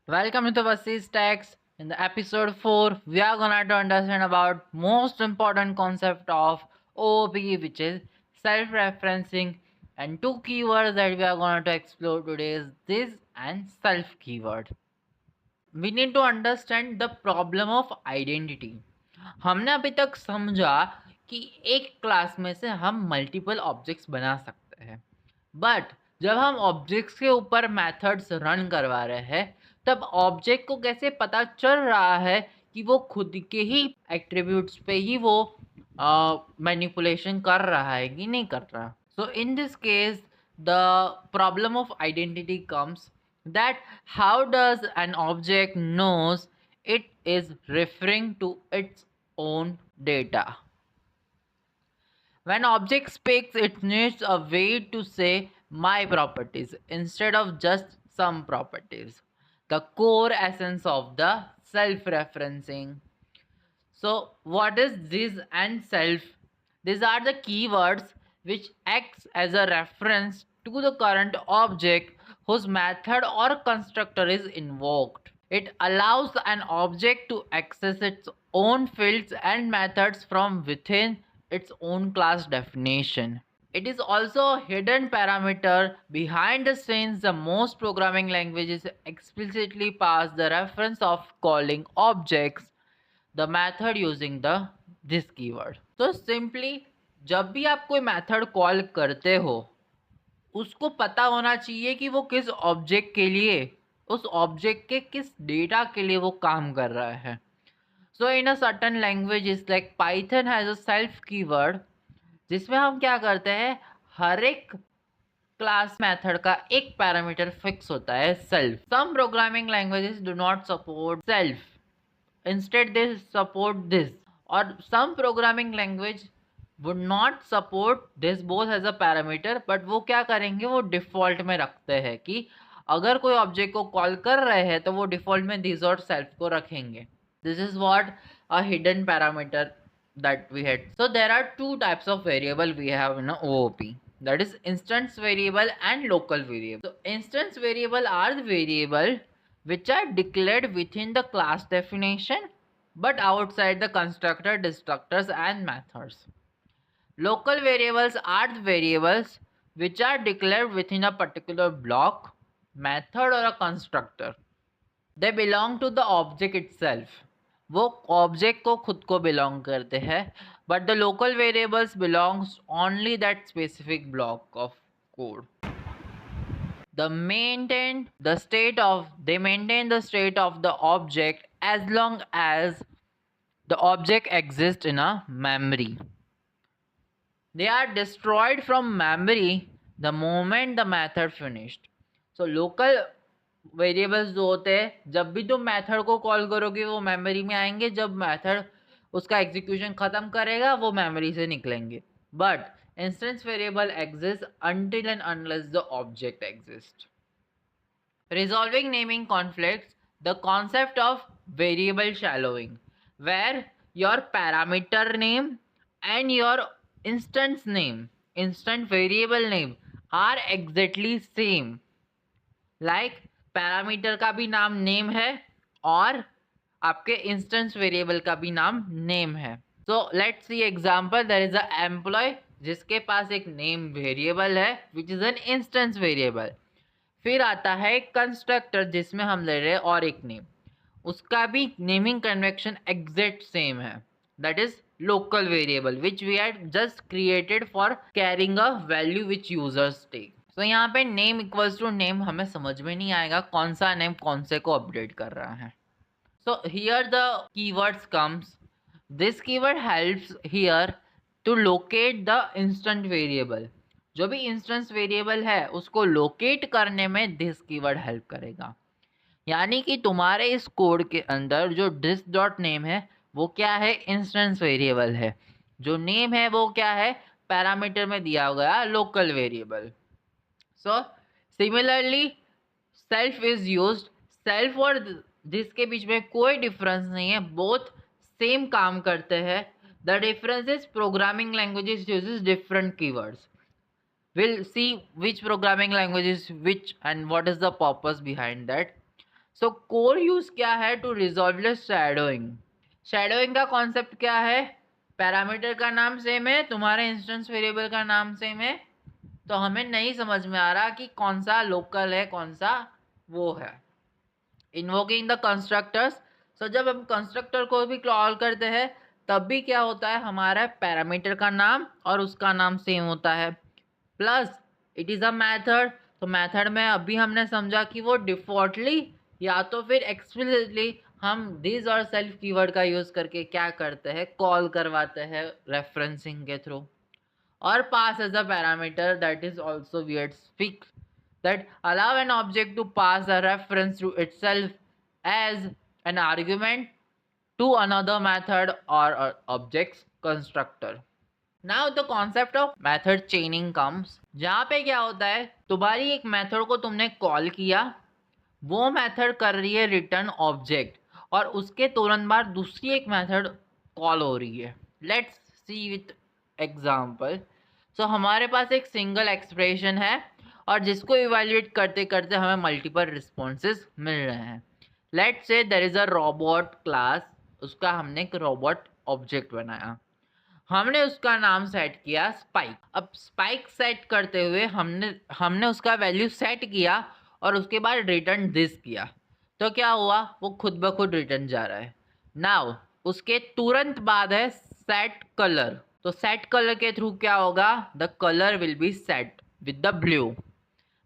Welcome to Vasi's Text. In the episode 4, we are gonna to understand about most important concept of OOP, which is self-referencing, and two keywords that we are gonna to explore today is this and self keyword. We need to understand the problem of identity. हमने अभी तक समझा कि एक class में से हम multiple objects बना सकते हैं, बट जब हम ऑब्जेक्ट्स के ऊपर मेथड्स रन करवा रहे हैं तब ऑब्जेक्ट को कैसे पता चल रहा है कि वो खुद के ही एट्रीब्यूट्स पे ही वो मैनिपुलेशन कर रहा है कि नहीं कर रहा. So in this case the problem of identity comes that how does an object knows it is referring to its own data. When object speaks, it needs a way to say my properties instead of just some properties, the core essence of the self-referencing. So what is this and self? These are the keywords which acts as a reference to the current object whose method or constructor is invoked. It allows an object to access its own fields and methods from within its own class definition. It is also a hidden parameter behind the scenes. The most programming languages explicitly pass the reference of calling objects the method using the this keyword. तो simply जब भी आप कोई method call करते हो उसको पता होना चाहिए कि वो किस ऑब्जेक्ट के लिए, उस ऑब्जेक्ट के किस डेटा के लिए वो काम कर रहा है. So in a certain languages like Python has a self keyword जिसमें हम क्या करते हैं, हर एक क्लास मेथड का एक पैरामीटर फिक्स होता है self. Some programming languages do not support self, instead they support this, or some programming language would not support this both as a parameter, but वो क्या करेंगे, वो डिफॉल्ट में रखते हैं कि अगर कोई ऑब्जेक्ट को कॉल कर रहे हैं तो वो डिफॉल्ट में दिस और सेल्फ को रखेंगे. This is what a hidden parameter that we had. So there are two types of variable we have in a OOP, that is instance variable and local variable. So instance variable are the variable which are declared within the class definition but outside the constructor, destructors and methods. Local variables are the variables which are declared within a particular block, method or a constructor. They belong to the object itself. वो object को खुद को belong करते हैं, but the local variables belongs only that specific block of code. They maintain the state of the object as long as the object exists in a memory. They are destroyed from memory the moment the method finished. So local variables जो होते हैं, जब भी तुम method को call करोगे वो memory में आएंगे, जब मेथड उसका एग्जीक्यूशन खत्म करेगा वो मेमोरी से निकलेंगे. But instance variable exist until and unless the object exists. Resolving naming conflicts, the concept of variable shallowing, where your parameter name and your instant variable name are exactly same. Like parameter का भी नाम name है और आपके instance variable का भी नाम name है. So let's see example. There is a employee जिसके पास एक नेम वेरिएबल है which is an instance variable. फिर आता है कंस्ट्रक्टर जिसमें हम ले रहे हैं और एक नेम, उसका भी नेमिंग कन्वेक्शन एग्जैक्ट सेम है, that is local variable which we had just created for carrying a value which users take. तो यहाँ पे नेम इक्वल्स टू नेम हमें समझ में नहीं आएगा कौन सा नेम कौन से को अपडेट कर रहा है. So here the keywords comes. This keyword helps here to locate the instant variable. जो भी इंस्टेंस वेरिएबल है उसको लोकेट करने में दिस कीवर्ड हेल्प करेगा. यानी कि तुम्हारे इस कोड के अंदर जो दिस डॉट नेम है वो क्या है, इंस्टेंस वेरिएबल है. जो नेम है वो क्या है, पैरामीटर में दिया गया local variable. So similarly self is used. Self और दिस के बीच में कोई डिफरेंस नहीं है, बोथ सेम काम करते हैं. The difference is programming languages uses different keywords. We'll see which programming language is which and what is the purpose behind that. So core use क्या है to resolve the shadowing. Shadowing का concept क्या है? Parameter का नाम same है, तुम्हारे instance variable का नाम सेम है, तो हमें नहीं समझ में आ रहा कि कौन सा लोकल है कौन सा वो है. Invoking the constructors. सो जब हम कंस्ट्रक्टर को भी कॉल करते हैं तब भी क्या होता है, हमारा पैरामीटर का नाम और उसका नाम सेम होता है. Plus it is a method. तो मैथड में अभी हमने समझा कि वो डिफॉल्टली या तो फिर एक्सप्लिसिटली हम दिस और सेल्फ कीवर्ड का यूज़ करके क्या करते हैं, कॉल करवाते हैं रेफरेंसिंग के थ्रू. और pass as a parameter that is also weird fix that allow an object to pass a reference to itself as an argument to another method or object's constructor. Now the concept of method chaining comes. जहाँ पे क्या होता है, तुम्हारी एक method को तुमने call किया, वो मेथड कर रही है रिटर्न ऑब्जेक्ट और उसके तुरंत बाद दूसरी एक मेथड कॉल हो रही है. Let's see with example. So हमारे पास एक सिंगल एक्सप्रेशन है और जिसको इवेल्युएट करते करते हमें मल्टीपल रिस्पॉन्सेज मिल रहे हैं. Let's say there is a robot class, उसका हमने एक रोबोट ऑब्जेक्ट बनाया, हमने उसका नाम सेट किया स्पाइक. अब स्पाइक सेट करते हुए हमने उसका वैल्यू सेट किया और उसके बाद रिटर्न दिस किया. तो क्या हुआ, वो खुद ब खुद रिटर्न जा रहा है. नाउ उसके तुरंत बाद है सेट कलर. तो सेट कलर के थ्रू क्या होगा, the colour will be set with the blue.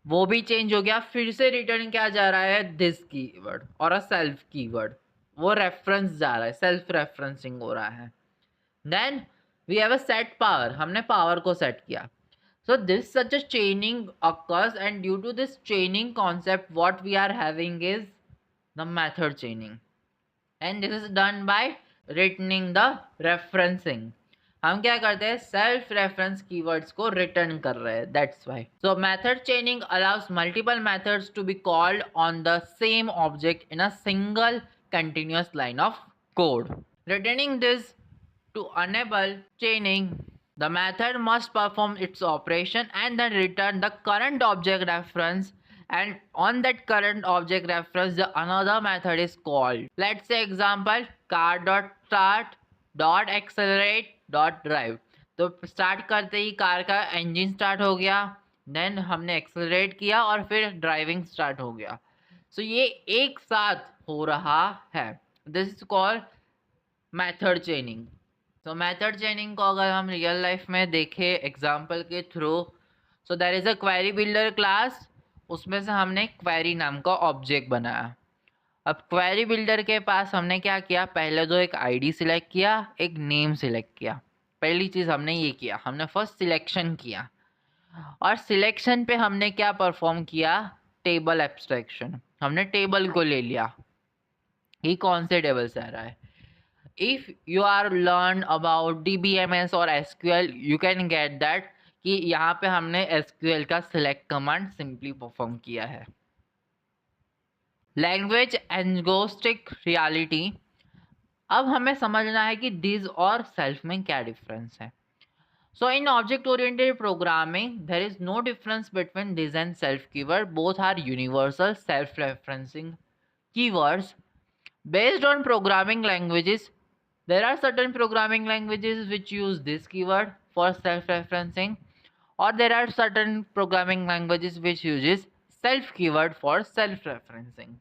वो भी चेंज हो गया. फिर से रिटर्न क्या जा रहा है, दिस कीवर्ड और अ सेल्फ कीवर्ड. वो रेफरेंस जा रहा है, सेल्फ रेफरेंसिंग हो रहा है. Then we have a set power, हमने पावर को सेट किया. So this such a chaining occurs, and due to this chaining concept what we are having is the method chaining, and this is done by returning the referencing. हम क्या करते हैं, self reference keywords को return कर रहे हैं, that's why. So method chaining allows multiple methods to be called on the same object in a single continuous line of code. Returning this to enable chaining, the method must perform its operation and then return the current object reference, and on that current object reference the another method is called. Let's say example car.start.accelerate.drive. तो start करते ही car का engine start हो गया, then हमने accelerate किया और फिर driving start हो गया. सो ये एक साथ हो रहा है. This is called method चेनिंग. तो मेथड चेनिंग को अगर हम रियल लाइफ में देखें एग्जाम्पल के through, so there is a query builder class, उसमें से हमने क्वेरी नाम का ऑब्जेक्ट बनाया. अब क्वेरी बिल्डर के पास हमने क्या किया, पहले तो एक आईडी सिलेक्ट किया, एक नेम सिलेक्ट किया. पहली चीज़ हमने ये किया, हमने फर्स्ट सिलेक्शन किया और सिलेक्शन पे हमने क्या परफॉर्म किया, टेबल एब्स्ट्रैक्शन. हमने टेबल को ले लिया, ये कौन से टेबल से आ रहा है. If you are learn about DBMS और SQL, you can get that कि यहाँ पे हमने SQL का select command simply perform किया है. Language agnostic reality. अब हमें समझना है कि this और self में क्या difference है. So in object oriented programming, there is no difference between this and self keyword. Both are universal self referencing keywords. Based on programming languages, there are certain programming languages which use this keyword for self-referencing, or there are certain programming languages which uses self keyword for self-referencing.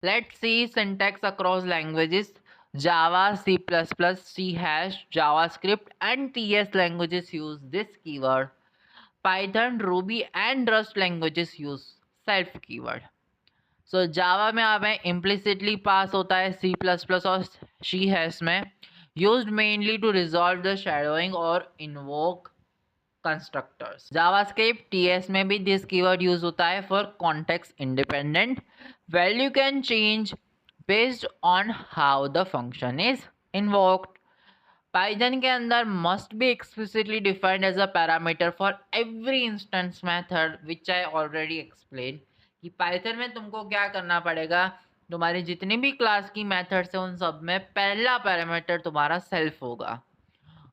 Let's see syntax across languages. Java, C++, C#, JavaScript and TS languages use this keyword. Python, Ruby and Rust languages use self keyword. सो जावा में हमें implicitly pass होता है, C plus plus और C hash में used mainly to resolve the shadowing और invoke constructors. JavaScript TS में भी this keyword use होता है for context independent. Value can change based on how the function is invoked. Python के अंदर must be explicitly defined as a parameter for every instance method which I already explain कि Python में तुमको क्या करना पड़ेगा तुम्हारी जितनी भी क्लास की मेथड्स है उन सब में पहला पैरामीटर तुम्हारा सेल्फ होगा।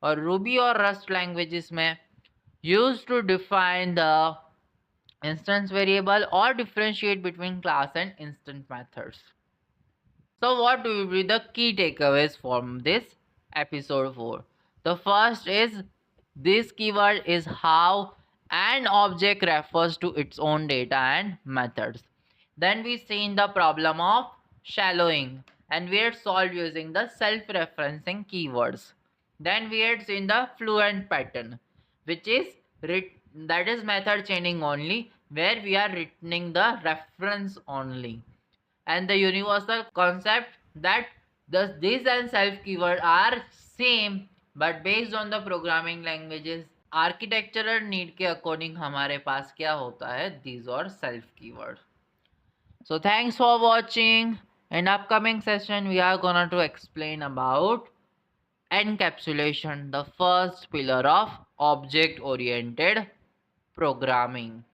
और रूबी और रस्ट लैंग्वेजेस में use to define the instance variable or differentiate between class and instance methods. So what will be the key takeaways from this episode 4? The first is this keyword is how an object refers to its own data and methods. Then we seen the problem of shallowing and we had solved using the self-referencing keywords. Then we had seen the fluent pattern, which is that is method chaining only, where we are returning the reference only. And the universal concept that this and self keyword are same but based on the programming languages architectural need के according हमारे पास क्या होता है these और self keyword. So thanks for watching. In upcoming session we are gonna to explain about encapsulation, the first pillar of object oriented programming.